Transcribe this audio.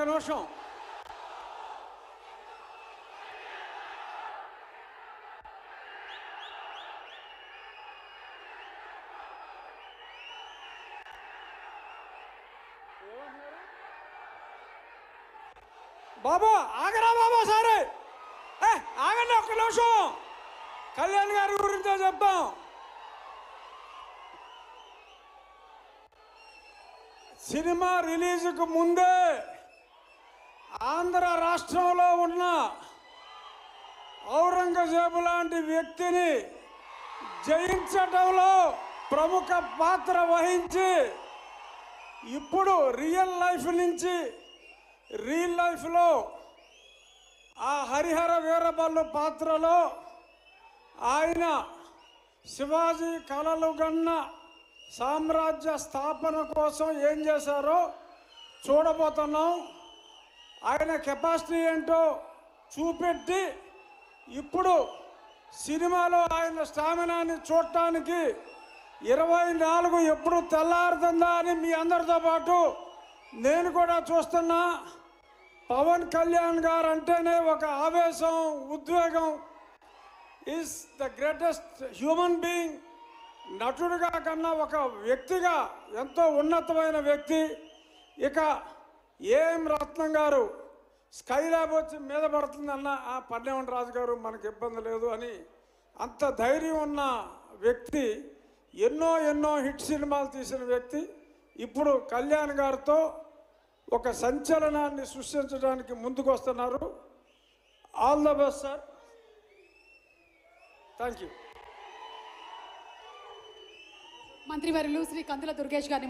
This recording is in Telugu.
ఒక్క నిమిషం. బాబు ఆగరా బాబు, సరే ఆగండి ఒక్క నిమిషం. కళ్యాణ్ గారి గురించో చెప్తాం. సినిమా రిలీజ్కు ముందే ఆంధ్ర రాష్ట్రంలో ఉన్న ఔరంగజేబు లాంటి వ్యక్తిని జయించడంలో ప్రముఖ పాత్ర వహించి ఇప్పుడు రియల్ లైఫ్ నుంచి రియల్ లైఫ్లో ఆ హరిహర వీరబల్లు పాత్రలో ఆయన శివాజీ కలలు గన్న సామ్రాజ్య స్థాపన కోసం ఏం చేశారో చూడబోతున్నాం. ఆయన కెపాసిటీ ఏంటో చూపెట్టి ఇప్పుడు సినిమాలో ఆయన స్టామినాని చూడటానికి 24 ఎప్పుడు తెల్లారుతుందా అని మీ అందరితో పాటు నేను కూడా చూస్తున్నా. పవన్ కళ్యాణ్ గారు అంటేనే ఒక ఆవేశం, ఉద్వేగం. Is the greatest human being. నటుడిగా కన్నా ఒక వ్యక్తిగా ఎంతో ఉన్నతమైన వ్యక్తి. ఇక ఏఎం రత్నం గారు స్కైలాబ్ వచ్చి మీద పడుతుందన్న ఆ పన్నెవన్ రాజు గారు మనకు ఇబ్బంది లేదు అని అంత ధైర్యం ఉన్న వ్యక్తి. ఎన్నో హిట్ సినిమాలు తీసిన వ్యక్తి. ఇప్పుడు కళ్యాణ్ గారితో ఒక సంచలనాన్ని సృష్టించడానికి ముందుకు వస్తున్నారు. All the best sir. Thank you. మంత్రివర్యులు శ్రీ కందుల దుర్గేష్ గారిని